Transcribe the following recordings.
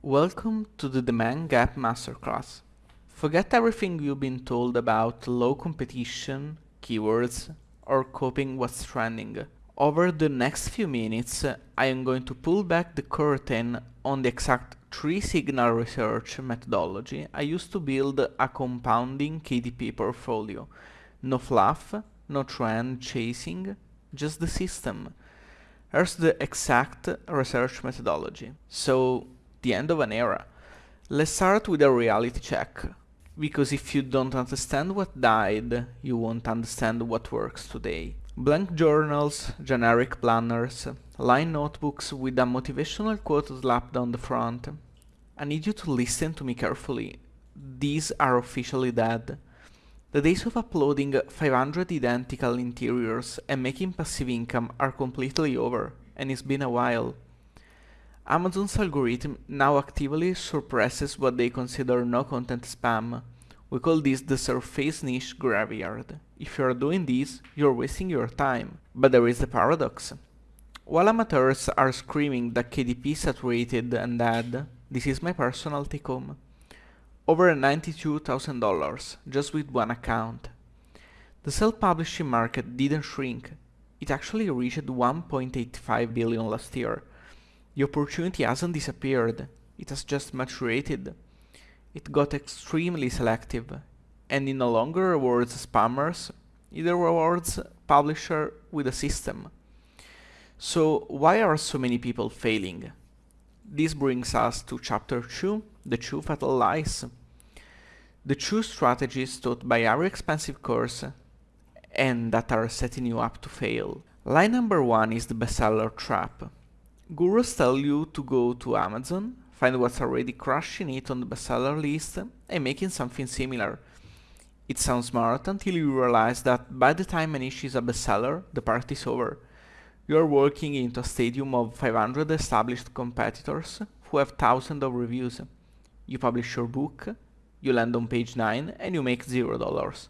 Welcome to the Demand Gap Masterclass. Forget everything you've been told about low competition, keywords, or copying what's trending. Over the next few minutes, I am going to pull back the curtain on the exact 3-signal research methodology I used to build a compounding KDP portfolio. No fluff, no trend chasing, just the system. Here's the exact research methodology. So, the end of an era. Let's start with a reality check. Because if you don't understand what died, you won't understand what works today. Blank journals, generic planners, line notebooks with a motivational quote slapped on the front. I need you to listen to me carefully. These are officially dead. The days of uploading 500 identical interiors and making passive income are completely over, and it's been a while. Amazon's algorithm now actively suppresses what they consider no-content spam. We call this the surface niche graveyard. If you're doing this, you're wasting your time. But there is the paradox. While amateurs are screaming that KDP is saturated and dead, this is my personal take-home. Over $92,000 just with one account. The self-publishing market didn't shrink. It actually reached 1.85 billion last year. The opportunity hasn't disappeared, it has just maturated. It got extremely selective, and it no longer rewards spammers, it rewards publisher with a system. So why are so many people failing? This brings us to chapter 2, the 2 fatal lies. The 2 strategies taught by our expensive course and that are setting you up to fail. Lie number 1 is the bestseller trap. Gurus tell you to go to Amazon, find what's already crushing it on the bestseller list, and making something similar. It sounds smart until you realize that by the time a niche is a bestseller, the party's over. You're walking into a stadium of 500 established competitors who have thousands of reviews. You publish your book, you land on page 9, and you make $0.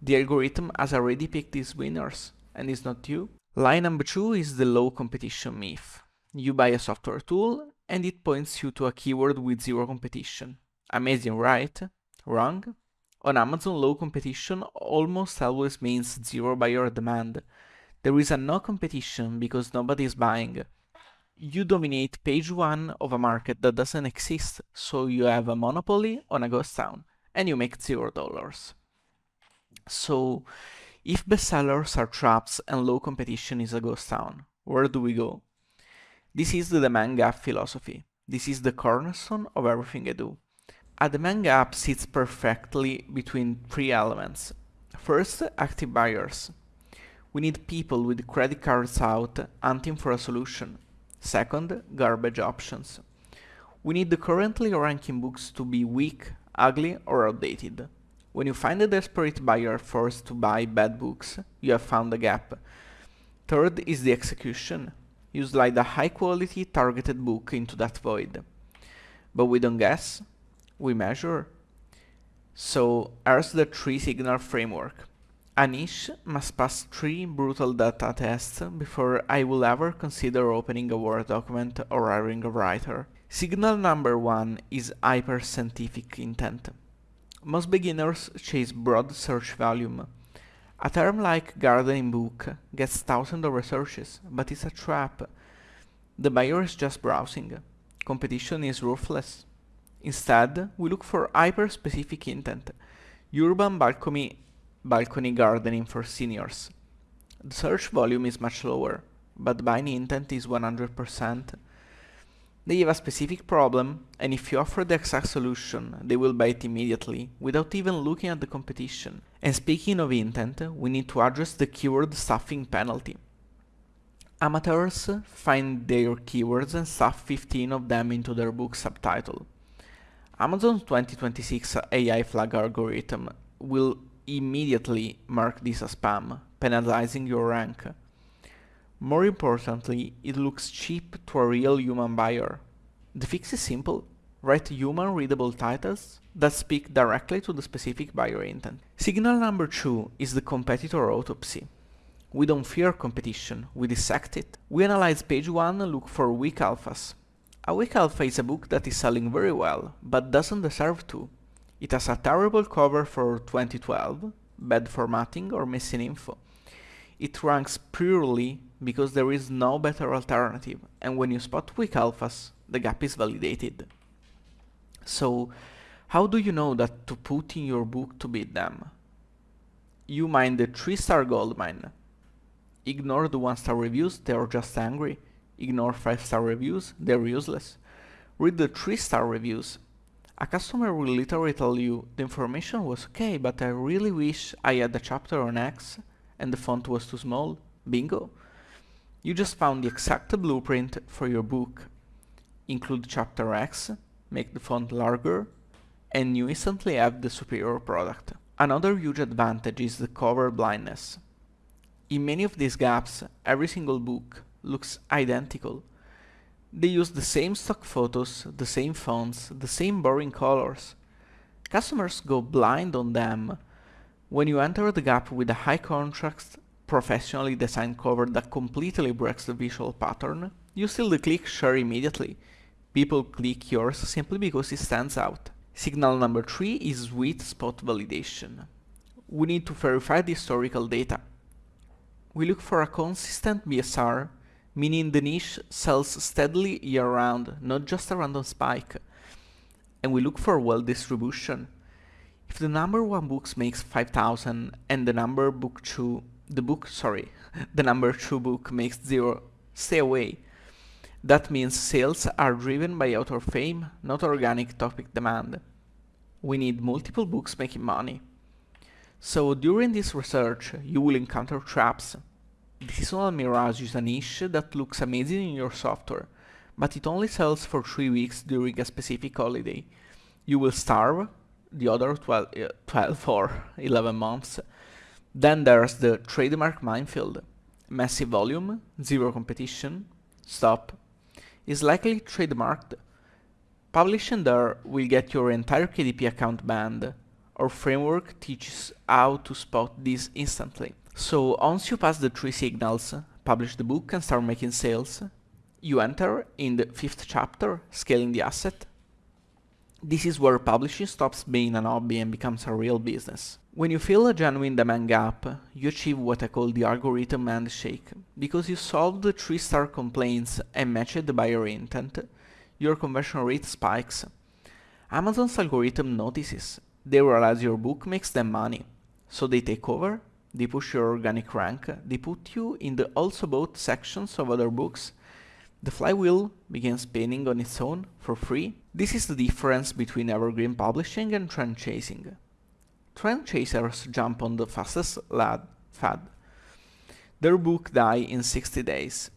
The algorithm has already picked these winners, and it's not you. Lie number 2 is the low competition myth. You buy a software tool, and it points you to a keyword with zero competition. Amazing, right? Wrong? On Amazon, low competition almost always means zero buyer demand. There is a no competition because nobody is buying. You dominate page 1 of a market that doesn't exist, so you have a monopoly on a ghost town, and you make $0. So, if bestsellers are traps and low competition is a ghost town, where do we go? This is the demand gap philosophy. This is the cornerstone of everything I do. A demand gap sits perfectly between 3 elements. First, active buyers. We need people with credit cards out hunting for a solution. Second, garbage options. We need the currently ranking books to be weak, ugly, or outdated. When you find a desperate buyer forced to buy bad books, you have found a gap. Third is the execution. You slide a high-quality targeted book into that void. But we don't guess, we measure. So here's the 3-signal framework. A niche must pass 3 brutal data tests before I will ever consider opening a Word document or hiring a writer. Signal number 1 is hyper-scientific intent. Most beginners chase broad search volume. A term like gardening book gets thousands of researches, but it's a trap. The buyer is just browsing. Competition is ruthless. Instead, we look for hyper-specific intent. Urban balcony gardening for seniors. The search volume is much lower, but buying intent is 100%. They have a specific problem, and if you offer the exact solution, they will buy it immediately, without even looking at the competition. And speaking of intent, we need to address the keyword stuffing penalty. Amateurs find their keywords and stuff 15 of them into their book subtitle. Amazon's 2026 AI flag algorithm will immediately mark this as spam, penalizing your rank. More importantly, it looks cheap to a real human buyer. The fix is simple. Write human readable titles that speak directly to the specific buyer intent. Signal number 2 is the competitor autopsy. We don't fear competition, we dissect it. We analyze page 1 and look for weak alphas. A weak alpha is a book that is selling very well, but doesn't deserve to. It has a terrible cover for 2012, bad formatting or missing info. It ranks purely because there is no better alternative, and when you spot weak alphas, the gap is validated. So, how do you know that to put in your book to beat them? You mine the 3-star gold mine. Ignore the 1-star reviews, they are just angry. Ignore 5-star reviews, they're useless. Read the 3-star reviews. A customer will literally tell you, the information was okay, but I really wish I had a chapter on X and the font was too small. Bingo! You just found the exact blueprint for your book. Include chapter X, make the font larger, and you instantly have the superior product. Another huge advantage is the cover blindness. In many of these gaps, every single book looks identical. They use the same stock photos, the same fonts, the same boring colors. Customers go blind on them. When you enter the gap with a high contrast, professionally designed cover that completely breaks the visual pattern, you steal the click share immediately. People click yours simply because it stands out. Signal number 3 is sweet spot validation. We need to verify the historical data. We look for a consistent BSR, meaning the niche sells steadily year-round, not just a random spike. And we look for well distribution. If the number 1 book makes 5,000 and the number 2 book makes 0, stay away. That means sales are driven by author fame, not organic topic demand. We need multiple books making money. So during this research, you will encounter traps. The seasonal mirage is a niche that looks amazing in your software, but it only sells for 3 weeks during a specific holiday. You will starve the other 12 or 11 months. Then there's the trademark minefield. Massive volume, zero competition, stop. Is likely trademarked. Publishing there will get your entire KDP account banned. Our framework teaches how to spot this instantly. So once you pass the 3 signals, publish the book and start making sales, you enter in the 5th chapter, scaling the asset. This is where publishing stops being an hobby and becomes a real business. When you fill a genuine demand gap, you achieve what I call the algorithm handshake. Because you solve the 3-star complaints and match the buyer intent, your conversion rate spikes. Amazon's algorithm notices. They realize your book makes them money. So they take over, they push your organic rank, they put you in the also bought sections of other books. The flywheel begins spinning on its own for free. This is the difference between evergreen publishing and trend chasing. Trend chasers jump on the fastest fad. Their book die in 60 days,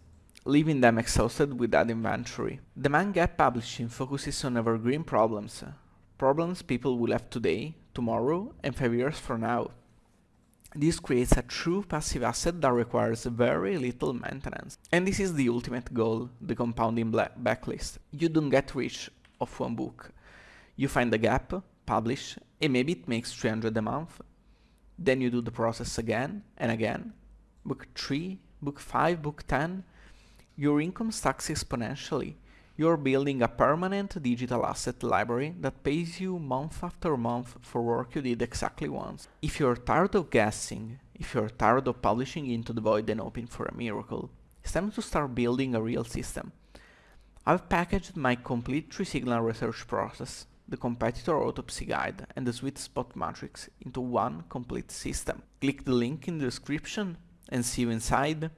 leaving them exhausted with that inventory. Demand gap publishing focuses on evergreen problems. Problems people will have today, tomorrow, and 5 years from now. This creates a true passive asset that requires very little maintenance. And this is the ultimate goal, the compounding backlist. You don't get rich off one book. You find the gap, publish, and maybe it makes 300 a month. Then you do the process again and again. Book 3, book 5, book 10. Your income stacks exponentially. You're building a permanent digital asset library that pays you month after month for work you did exactly once. If you're tired of guessing, if you're tired of publishing into the void and hoping for a miracle, it's time to start building a real system. I've packaged my complete 3-signal research process, the competitor autopsy guide, and the sweet spot matrix into one complete system. Click the link in the description and see you inside.